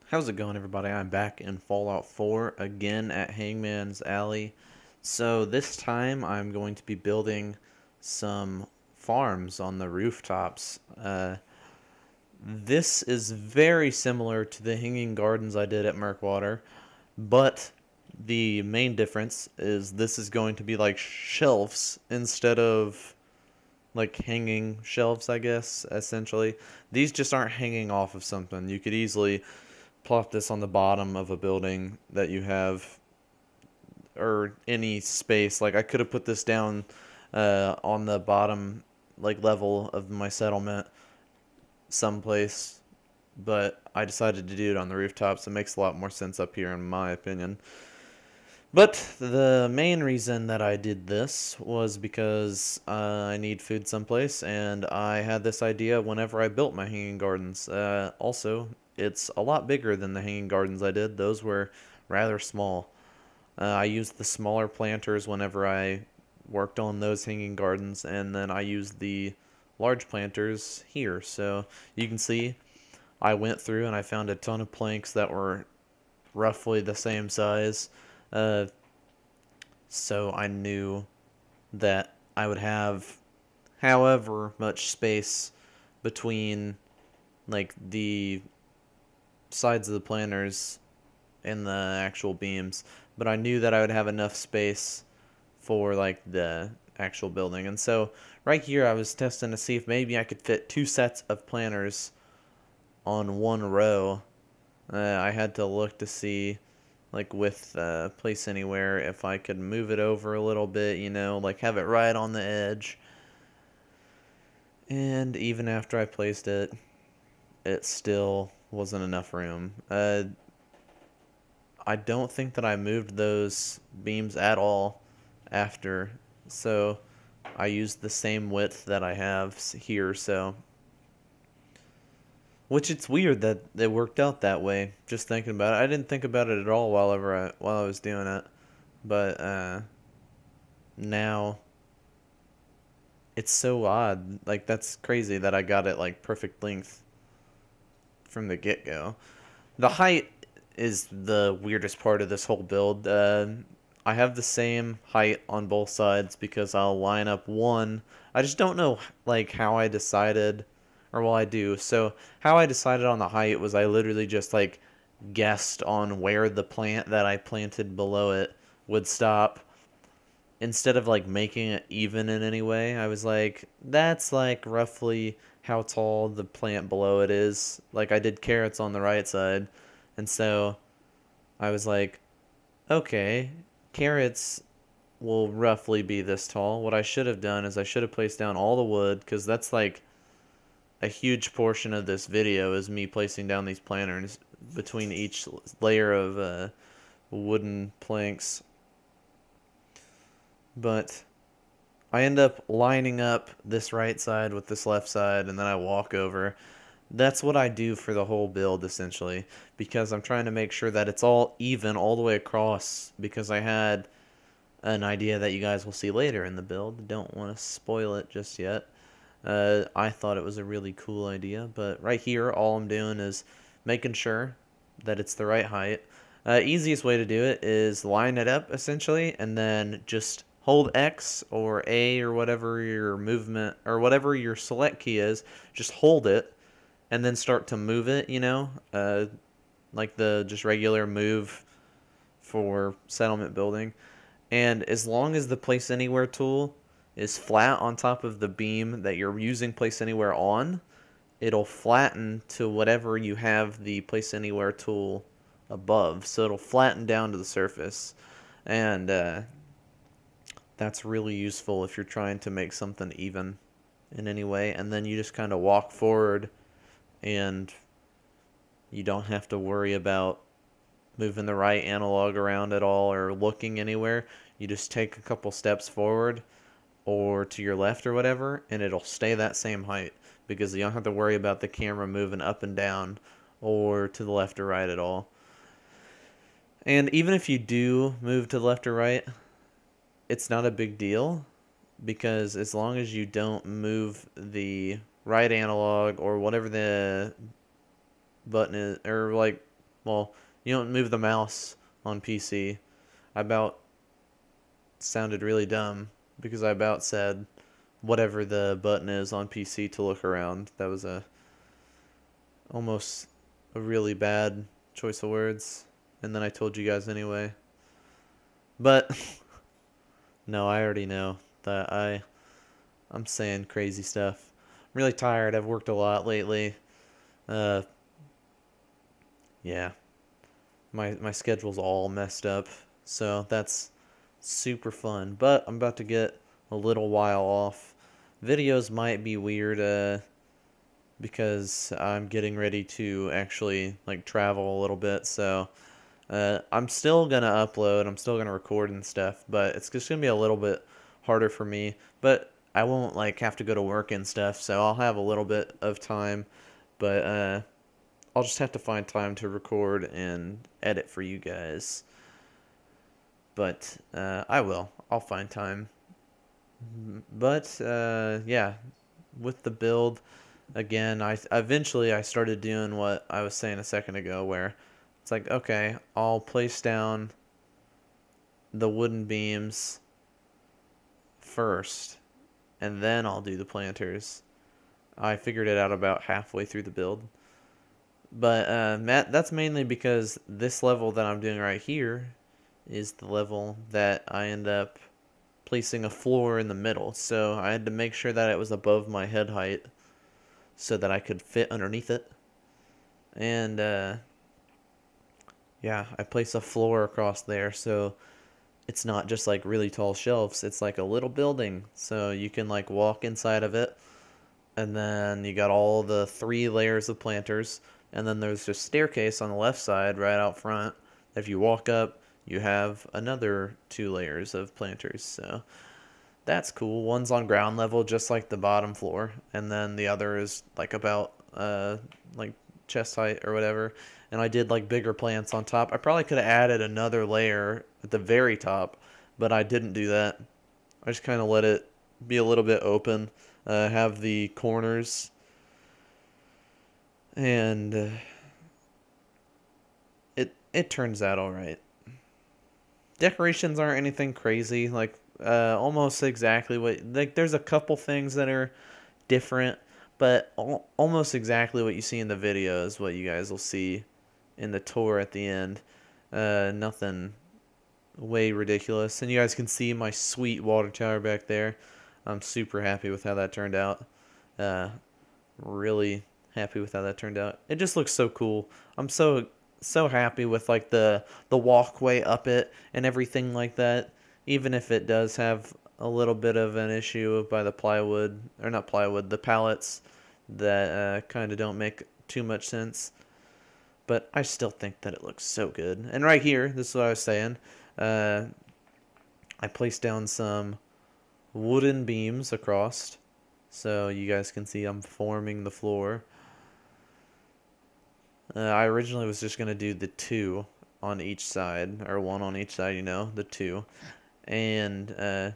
How's it going, everybody? I'm back in Fallout 4 again at Hangman's Alley. So this time I'm going to be building some farms on the rooftops. This is very similar to the hanging gardens I did at Murkwater, but the main difference is this is going to be like shelves instead of like hanging shelves, I guess, essentially. These just aren't hanging off of something. You could easily plop this on the bottom of a building that you have, or any space. Like I could have put this down on the bottom like level of my settlement someplace, but I decided to do it on the rooftops. It makes a lot more sense up here in my opinion. But the main reason that I did this was because I need food someplace, and I had this idea whenever I built my hanging gardens. Also, it's a lot bigger than the hanging gardens I did. Those were rather small. I used the smaller planters whenever I worked on those hanging gardens, and then I used the large planters here. So you can see I went through and I found a ton of planks that were roughly the same size. Uh, so I knew that I would have however much space between like the sides of the planters and the actual beams, but I knew that I would have enough space for like the actual building. And so right here I was testing to see if maybe I could fit two sets of planters on one row. I had to look to see, like with Place Anywhere, if I could move it over a little bit, like have it right on the edge. And even after I placed it, it still wasn't enough room. I don't think that I moved those beams at all after, so I used the same width that I have here, so which it's weird that it worked out that way. Just thinking about it, I didn't think about it at all while I was doing it, but now it's so odd. Like that's crazy that I got it like perfect length from the get-go. The height is the weirdest part of this whole build. I have the same height on both sides because I'll line up one. I just don't know like how I decided, or well I do. So how I decided on the height was I literally just like guessed on where the plant that I planted below it would stop. Instead of like making it even in any way, I was like, that's like roughly how tall the plant below it is. Like I did carrots on the right side, and so I was like, okay, carrots will roughly be this tall. What I should have done is I should have placed down all the wood, because that's like a huge portion of this video is me placing down these planters between each layer of wooden planks. But I end up lining up this right side with this left side, and then I walk over. That's what I do for the whole build, essentially, because I'm trying to make sure that it's all even all the way across, because I had an idea that you guys will see later in the build. Don't want to spoil it just yet. I thought it was a really cool idea, but right here, all I'm doing is making sure that it's the right height. Easiest way to do it is line it up, essentially, and then just hold X or A or whatever your movement, or whatever your select key is, just hold it, and then start to move it, like the just regular move for settlement building. And as long as the Place Anywhere tool is flat on top of the beam that you're using Place Anywhere on, it'll flatten to whatever you have the Place Anywhere tool above. So it'll flatten down to the surface. And that's really useful if you're trying to make something even in any way. And then you just kind of walk forward, and you don't have to worry about moving the right analog around at all or looking anywhere. You just take a couple steps forward or to your left or whatever, and it'll stay that same height, because you don't have to worry about the camera moving up and down or to the left or right at all. And even if you do move to the left or right, it's not a big deal, because as long as you don't move the right analog or whatever the button is, or like well, you don't move the mouse on PC. I about sounded really dumb because I about said whatever the button is on PC to look around. That was almost a really bad choice of words, and then I told you guys anyway. But no, I already know that I'm saying crazy stuff. I'm really tired. I've worked a lot lately. Uh, yeah, my schedule's all messed up, so that's super fun. But I'm about to get a little while off. Videos might be weird, because I'm getting ready to actually like travel a little bit, so I'm still gonna upload, I'm still gonna record and stuff, but it's just gonna be a little bit harder for me. But I won't like have to go to work and stuff, so I'll have a little bit of time, but I'll just have to find time to record and edit for you guys. But I'll find time. But yeah, with the build, again, I eventually I started doing what I was saying a second ago, where it's like, okay, I'll place down the wooden beams first, and then I'll do the planters. I figured it out about halfway through the build. But that's mainly because this level that I'm doing right here is the level that I end up placing a floor in the middle. So I had to make sure that it was above my head height so that I could fit underneath it. And yeah, I place a floor across there, so it's not just like really tall shelves. It's like a little building, so you can like walk inside of it. And then you got all the 3 layers of planters, and then there's just staircase on the left side right out front. If you walk up, you have another 2 layers of planters, so that's cool. One's on ground level, just like the bottom floor, and then the other is like about like chest height or whatever. And I did like bigger plants on top. I probably could have added another layer at the very top, but I didn't do that. I just kind of let it be a little bit open, have the corners, and it turns out all right. Decorations aren't anything crazy, like almost exactly what, like there's a couple things that are different, but almost exactly what you see in the video is what you guys will see in the tour at the end. Nothing way ridiculous. And you guys can see my sweet water tower back there. I'm super happy with how that turned out. Really happy with how that turned out. It just looks so cool. I'm so happy with like the walkway up it and everything like that. Even if it does have a little bit of an issue by the plywood, or not plywood, the pallets that kind of don't make too much sense. But I still think that it looks so good. And right here, this is what I was saying. I placed down some wooden beams across, so you guys can see I'm forming the floor. I originally was just going to do the 2 on each side, or 1 on each side, you know, the 2. And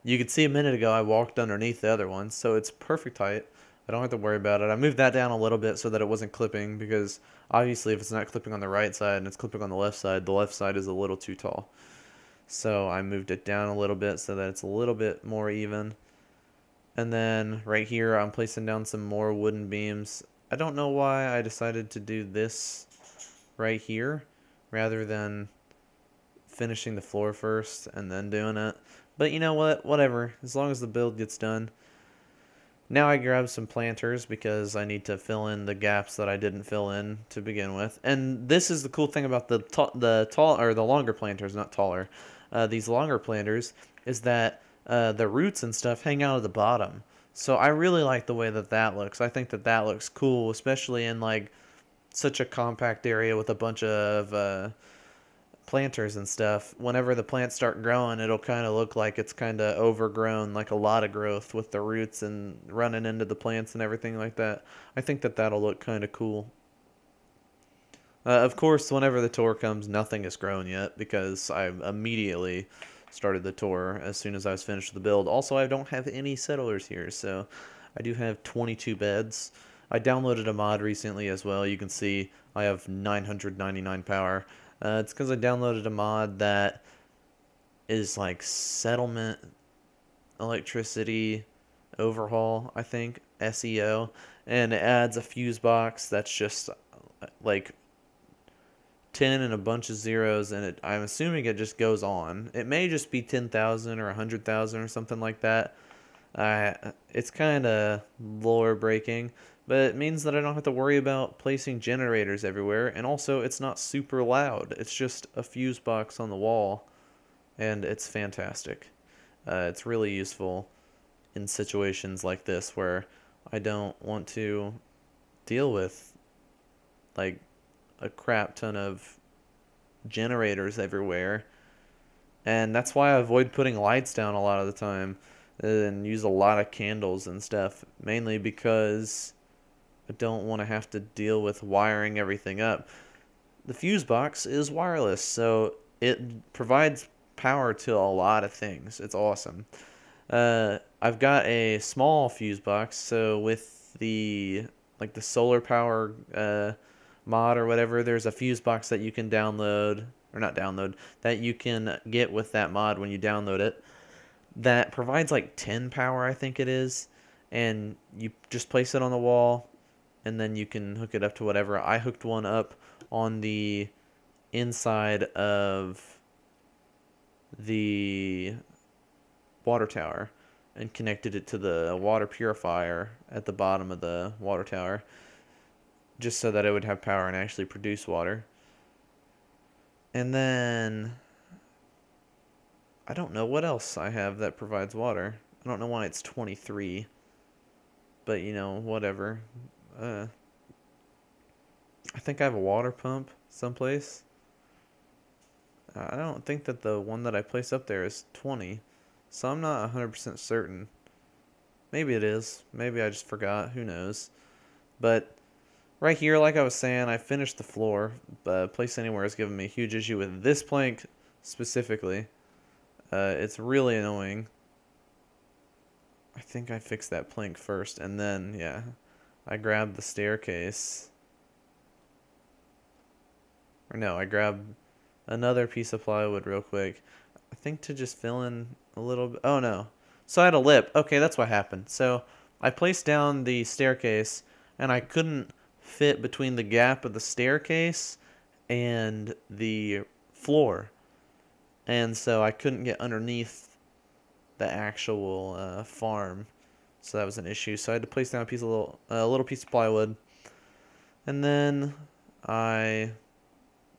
you could see a minute ago I walked underneath the other one, so it's perfect height. I don't have to worry about it. I moved that down a little bit so that it wasn't clipping, because obviously if it's not clipping on the right side and it's clipping on the left side is a little too tall. So I moved it down a little bit so that it's a little bit more even. And then right here I'm placing down some more wooden beams. I don't know why I decided to do this right here rather than finishing the floor first and then doing it. But you know what? Whatever. As long as the build gets done. Now I grab some planters because I need to fill in the gaps that I didn't fill in to begin with. And this is the cool thing about the longer planters, not taller. These longer planters is that the roots and stuff hang out at the bottom. So I really like the way that that looks. I think that that looks cool, especially in like such a compact area with a bunch of planters and stuff. Whenever the plants start growing, it'll kind of look like it's kind of overgrown, like a lot of growth with the roots and running into the plants and everything like that. I think that that'll look kind of cool. Of course, whenever the tour comes, nothing is grown yet because I immediately started the tour as soon as I was finished with the build. Also, I don't have any settlers here, so I do have 22 beds. I downloaded a mod recently as well. You can see I have 999 power. It's because I downloaded a mod that is like settlement electricity overhaul, I think, SEO, and it adds a fuse box that's just like 10 and a bunch of zeros, and I'm assuming it just goes on. It may just be 10,000 or 100,000 or something like that. It's kind of lore breaking, but it means that I don't have to worry about placing generators everywhere, and also it's not super loud. It's just a fuse box on the wall, and it's fantastic. It's really useful in situations like this where I don't want to deal with like a crap ton of generators everywhere. And that's why I avoid putting lights down a lot of the time and use a lot of candles and stuff, mainly because I don't want to have to deal with wiring everything up. The fuse box is wireless, so it provides power to a lot of things. It's awesome. I've got a small fuse box, so with the solar power mod or whatever, there's a fuse box that you can download, or not download, that you can get with that mod when you download it, that provides like 10 power, I think it is, and you just place it on the wall, and then you can hook it up to whatever. I hooked one up on the inside of the water tower and connected it to the water purifier at the bottom of the water tower, just so that it would have power and actually produce water. And then I don't know what else I have that provides water. I don't know why it's 23, but you know, whatever. I think I have a water pump someplace. I don't think that the one that I placed up there is 20, so I'm not 100% certain. Maybe it is. Maybe I just forgot. Who knows? But right here, like I was saying, I finished the floor. Place Anywhere has given me a huge issue with this plank specifically. It's really annoying. I think I fixed that plank first, and then, yeah, I grabbed the staircase. Or no, I grabbed another piece of plywood real quick. I think to just fill in a little bit. Oh, no. So I had a lip. Okay, that's what happened. So I placed down the staircase, and I couldn't fit between the gap of the staircase and the floor. And so I couldn't get underneath the actual farm. So that was an issue. So I had to place down a little piece of plywood. And then I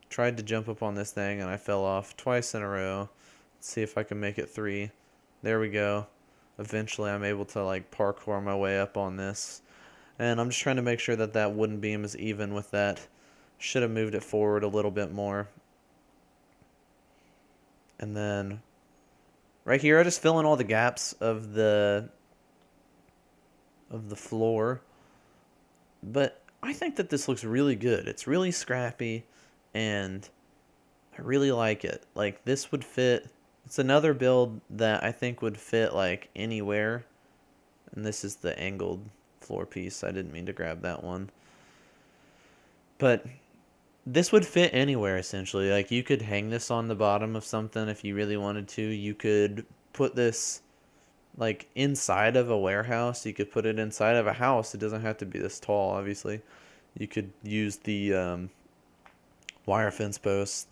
tried to jump up on this thing, and I fell off twice in a row. Let's see if I can make it 3. There we go. Eventually I'm able to like parkour my way up on this. And I'm just trying to make sure that that wooden beam is even with that. Should have moved it forward a little bit more. And then right here I just fill in all the gaps of the floor. But I think that this looks really good. It's really scrappy, and I really like it. Like, this would fit. It's another build that I think would fit like anywhere. And this is the angled floor piece. I didn't mean to grab that one. But this would fit anywhere, essentially. Like, you could hang this on the bottom of something if you really wanted to. You could put this like inside of a warehouse. You could put it inside of a house. It doesn't have to be this tall, obviously. You could use the wire fence posts.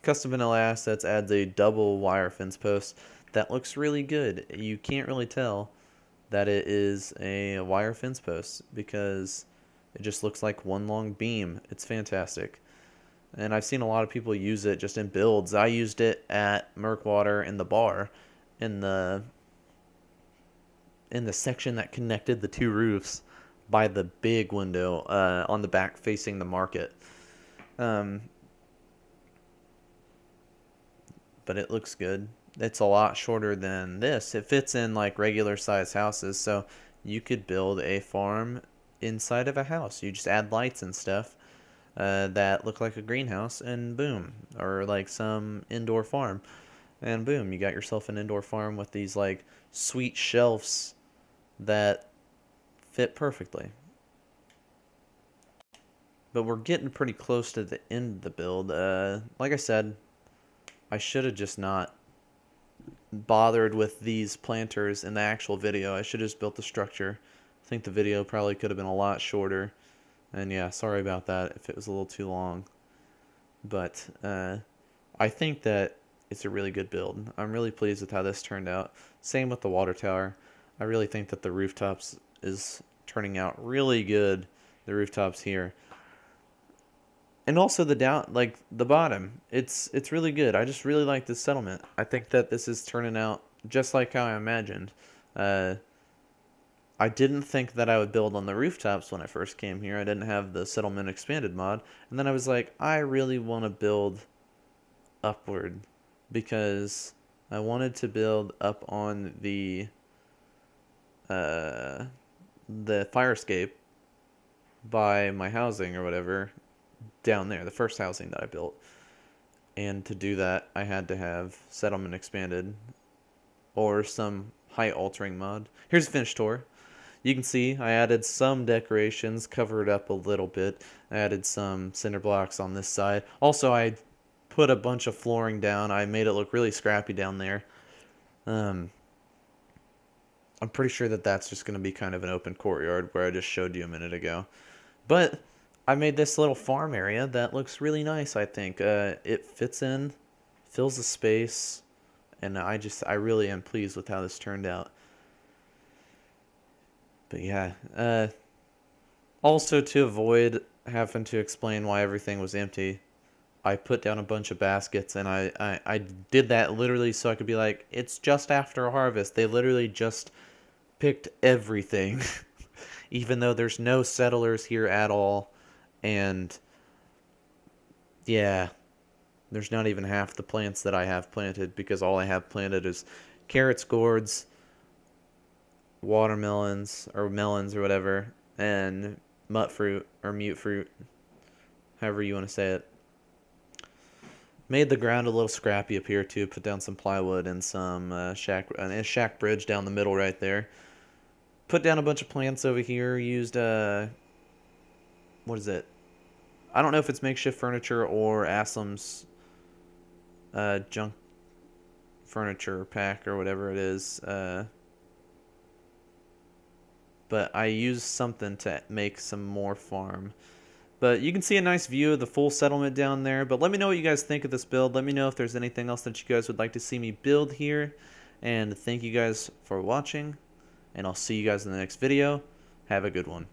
Custom Vanilla Assets adds a double wire fence post that looks really good. You can't really tell that it is a wire fence post because it just looks like one long beam. It's fantastic. And I've seen a lot of people use it just in builds. I used it at Merkwater in the bar, in the section that connected the two roofs by the big window on the back facing the market. But it looks good. It's a lot shorter than this. It fits in like regular size houses, so you could build a farm inside of a house. You just add lights and stuff that look like a greenhouse, and boom, or like some indoor farm, and boom, you got yourself an indoor farm with these like sweet shelves that fit perfectly. but we're getting pretty close to the end of the build. Like I said, I should have just not bothered with these planters in the actual video. I should have just built the structure. I think the video probably could have been a lot shorter. And yeah, sorry about that if it was a little too long. But I think that it's a really good build. I'm really pleased with how this turned out. Same with the water tower. I really think that the rooftops is turning out really good. The rooftops here. And also the the bottom. It's really good. I just really like this settlement. I think that this is turning out just like how I imagined. I didn't think that I would build on the rooftops when I first came here. I didn't have the settlement expanded mod. And then I was like, I really want to build upward because I wanted to build up on the fire escape by my housing or whatever down there, the first housing that I built. And to do that, I had to have settlement expanded or some height altering mod. Here's a finished tour. You can see I added some decorations, covered up a little bit. I added some cinder blocks on this side. Also, I put a bunch of flooring down. I made it look really scrappy down there. I'm pretty sure that that's just going to be kind of an open courtyard where I just showed you a minute ago. But I made this little farm area that looks really nice, I think. It fits in, fills the space, and I really am pleased with how this turned out. But yeah, also to avoid having to explain why everything was empty, I put down a bunch of baskets, and I did that literally so I could be like, it's just after harvest. They literally just picked everything, even though there's no settlers here at all, and yeah, there's not even half the plants that I have planted because all I have planted is carrots, gourds, watermelons or melons or whatever, and mut fruit or mute fruit, however you want to say it. Made the ground a little scrappy up here too. Put down some plywood and some shack bridge down the middle right there. Put down a bunch of plants over here. Used what is it? I don't know if it's makeshift furniture or Aslam's junk furniture pack or whatever it is. But I used something to make some more farm. But you can see a nice view of the full settlement down there. But let me know what you guys think of this build. Let me know if there's anything else that you guys would like to see me build here. And thank you guys for watching. And I'll see you guys in the next video. Have a good one.